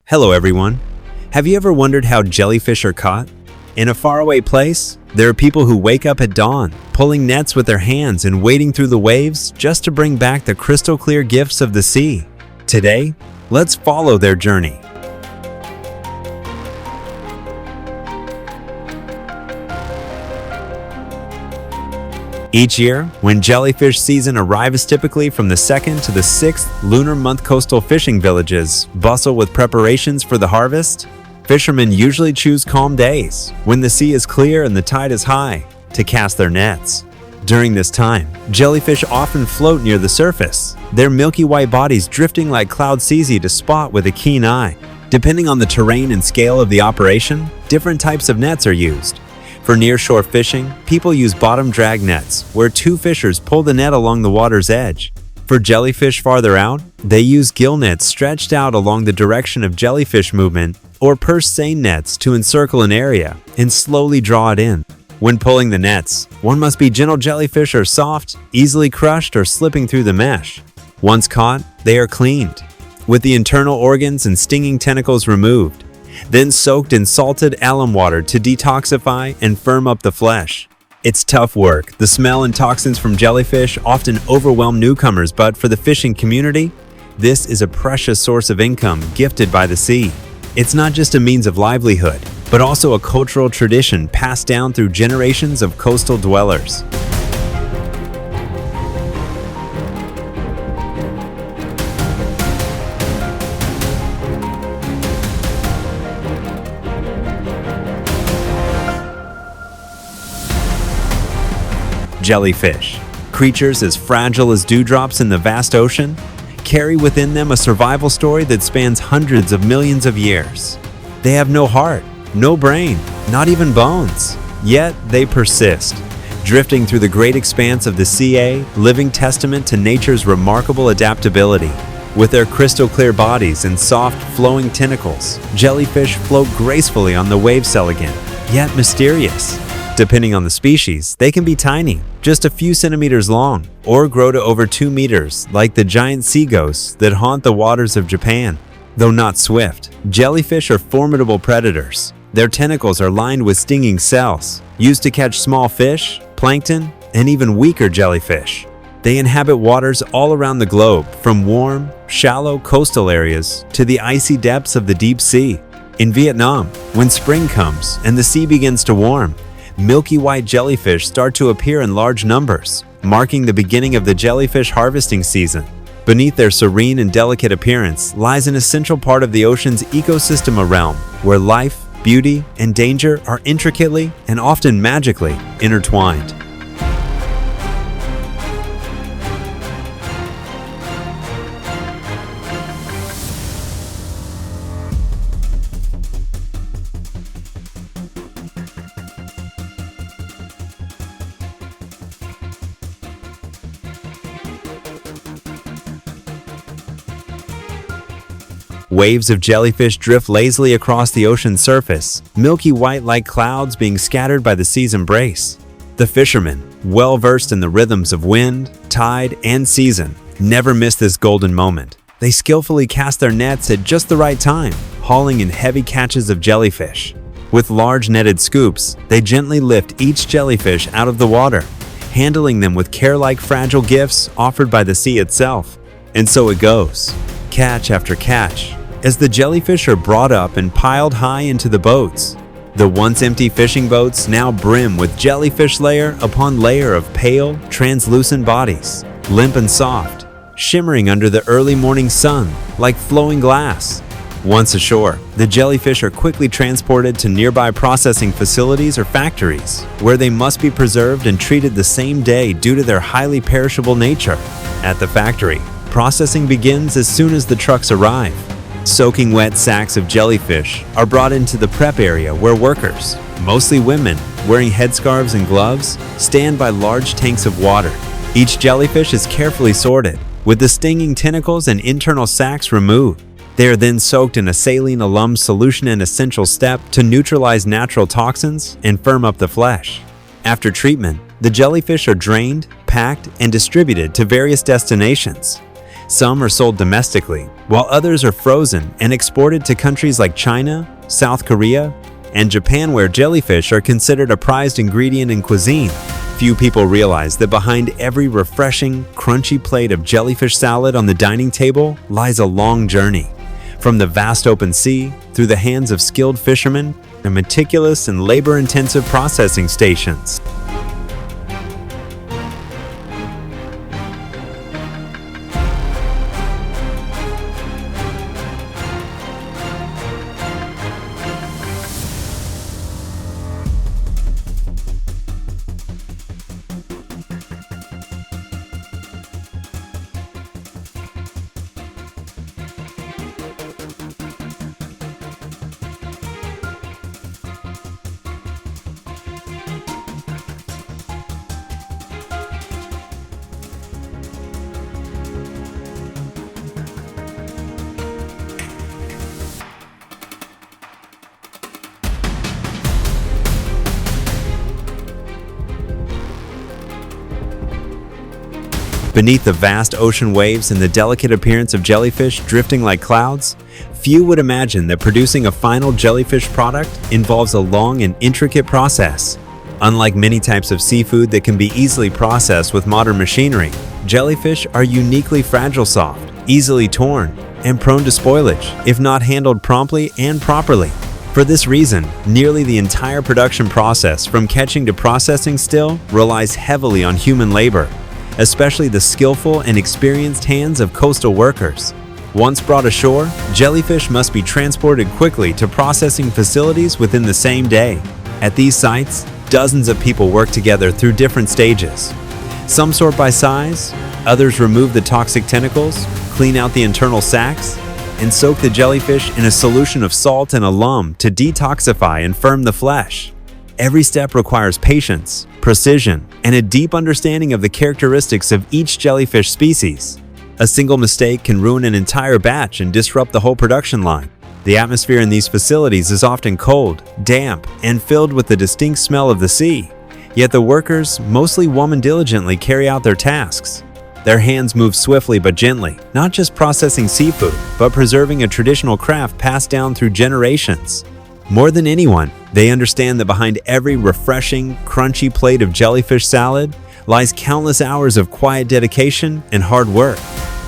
Hello everyone. Have you ever wondered how jellyfish are caught? In a faraway place, there are people who wake up at dawn, pulling nets with their hands and wading through the waves just to bring back the crystal clear gifts of the sea. Today, let's follow their journey. Each year, when jellyfish season arrives, typically from the 2nd to the 6th lunar month, coastal fishing villages bustle with preparations for the harvest. Fishermen usually choose calm days, when the sea is clear and the tide is high, to cast their nets. During this time, jellyfish often float near the surface, their milky white bodies drifting like clouds easy to spot with a keen eye. Depending on the terrain and scale of the operation, different types of nets are used. For nearshore fishing, people use bottom drag nets, where two fishers pull the net along the water's edge. For jellyfish farther out, they use gill nets stretched out along the direction of jellyfish movement, or purse seine nets to encircle an area and slowly draw it in. When pulling the nets, one must be gentle. Jellyfish are soft, easily crushed, or slipping through the mesh. Once caught, they are cleaned, with the internal organs and stinging tentacles removed, then soaked in salted alum water to detoxify and firm up the flesh. It's tough work. The smell and toxins from jellyfish often overwhelm newcomers, but for the fishing community, this is a precious source of income gifted by the sea. It's not just a means of livelihood, but also a cultural tradition passed down through generations of coastal dwellers. Jellyfish, creatures as fragile as dewdrops in the vast ocean, carry within them a survival story that spans hundreds of millions of years. They have no heart, no brain, not even bones, yet they persist, drifting through the great expanse of the sea, a living testament to nature's remarkable adaptability. With their crystal clear bodies and soft, flowing tentacles, jellyfish float gracefully on the waves, elegant, yet mysterious. Depending on the species, they can be tiny, just a few centimeters long, or grow to over 2 meters, like the giant sea ghosts that haunt the waters of Japan. Though not swift, jellyfish are formidable predators. Their tentacles are lined with stinging cells, used to catch small fish, plankton, and even weaker jellyfish. They inhabit waters all around the globe, from warm, shallow coastal areas to the icy depths of the deep sea. In Vietnam, when spring comes and the sea begins to warm, milky white jellyfish start to appear in large numbers, marking the beginning of the jellyfish harvesting season. Beneath their serene and delicate appearance lies an essential part of the ocean's ecosystem, a realm where life, beauty, and danger are intricately and often magically intertwined. Waves of jellyfish drift lazily across the ocean's surface, milky white like clouds being scattered by the sea's embrace. The fishermen, well versed in the rhythms of wind, tide, and season, never miss this golden moment. They skillfully cast their nets at just the right time, hauling in heavy catches of jellyfish. With large netted scoops, they gently lift each jellyfish out of the water, handling them with care like fragile gifts offered by the sea itself. And so it goes, catch after catch, as the jellyfish are brought up and piled high into the boats. The once empty fishing boats now brim with jellyfish, layer upon layer of pale, translucent bodies, limp and soft, shimmering under the early morning sun like flowing glass. Once ashore, the jellyfish are quickly transported to nearby processing facilities or factories, where they must be preserved and treated the same day due to their highly perishable nature. At the factory, processing begins as soon as the trucks arrive. Soaking wet sacks of jellyfish are brought into the prep area, where workers, mostly women, wearing headscarves and gloves, stand by large tanks of water. Each jellyfish is carefully sorted, with the stinging tentacles and internal sacs removed. They are then soaked in a saline alum solution, an essential step to neutralize natural toxins and firm up the flesh. After treatment, the jellyfish are drained, packed, and distributed to various destinations. Some are sold domestically, while others are frozen and exported to countries like China, South Korea, and Japan, where jellyfish are considered a prized ingredient in cuisine. Few people realize that behind every refreshing, crunchy plate of jellyfish salad on the dining table lies a long journey. From the vast open sea, through the hands of skilled fishermen, and meticulous and labor-intensive processing stations. Beneath the vast ocean waves and the delicate appearance of jellyfish drifting like clouds, few would imagine that producing a final jellyfish product involves a long and intricate process. Unlike many types of seafood that can be easily processed with modern machinery, jellyfish are uniquely fragile soft, easily torn, and prone to spoilage if not handled promptly and properly. For this reason, nearly the entire production process from catching to processing still relies heavily on human labor, especially the skillful and experienced hands of coastal workers. Once brought ashore, jellyfish must be transported quickly to processing facilities within the same day. At these sites, dozens of people work together through different stages. Some sort by size, others remove the toxic tentacles, clean out the internal sacs, and soak the jellyfish in a solution of salt and alum to detoxify and firm the flesh. Every step requires patience, precision, and a deep understanding of the characteristics of each jellyfish species. A single mistake can ruin an entire batch and disrupt the whole production line. The atmosphere in these facilities is often cold, damp, and filled with the distinct smell of the sea. Yet the workers, mostly women, diligently carry out their tasks. Their hands move swiftly but gently, not just processing seafood, but preserving a traditional craft passed down through generations. More than anyone, they understand that behind every refreshing, crunchy plate of jellyfish salad lies countless hours of quiet dedication and hard work.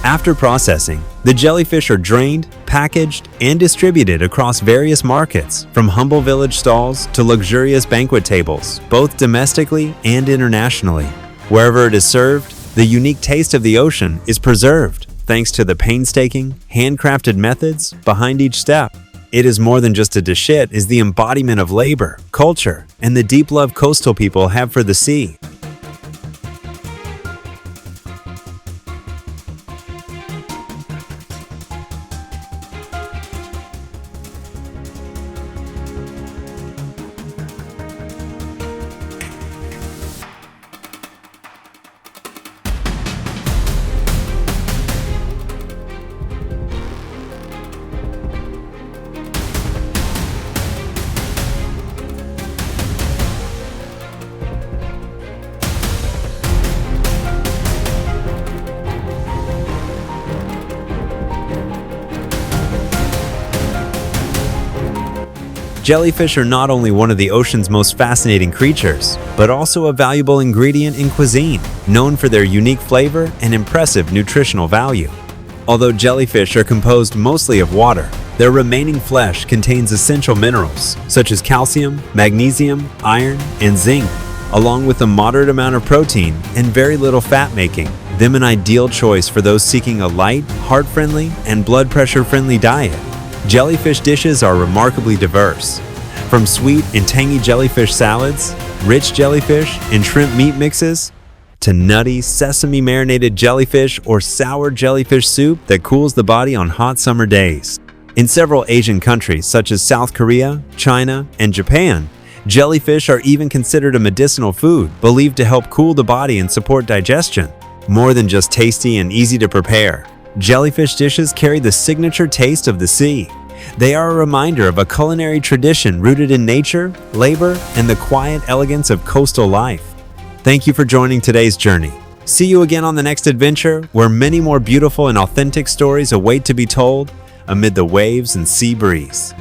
After processing, the jellyfish are drained, packaged, and distributed across various markets, from humble village stalls to luxurious banquet tables, both domestically and internationally. Wherever it is served, the unique taste of the ocean is preserved, thanks to the painstaking, handcrafted methods behind each step. It is more than just a dish, it is the embodiment of labor, culture, and the deep love coastal people have for the sea. Jellyfish are not only one of the ocean's most fascinating creatures, but also a valuable ingredient in cuisine, known for their unique flavor and impressive nutritional value. Although jellyfish are composed mostly of water, their remaining flesh contains essential minerals such as calcium, magnesium, iron, and zinc, along with a moderate amount of protein and very little fat, making them an ideal choice for those seeking a light, heart-friendly, and blood pressure-friendly diet. Jellyfish dishes are remarkably diverse. From sweet and tangy jellyfish salads, rich jellyfish and shrimp meat mixes, to nutty, sesame-marinated jellyfish or sour jellyfish soup that cools the body on hot summer days. In several Asian countries such as South Korea, China, and Japan, jellyfish are even considered a medicinal food, believed to help cool the body and support digestion. More than just tasty and easy to prepare, jellyfish dishes carry the signature taste of the sea. They are a reminder of a culinary tradition rooted in nature, labor, and the quiet elegance of coastal life. Thank you for joining today's journey. See you again on the next adventure, where many more beautiful and authentic stories await to be told amid the waves and sea breeze.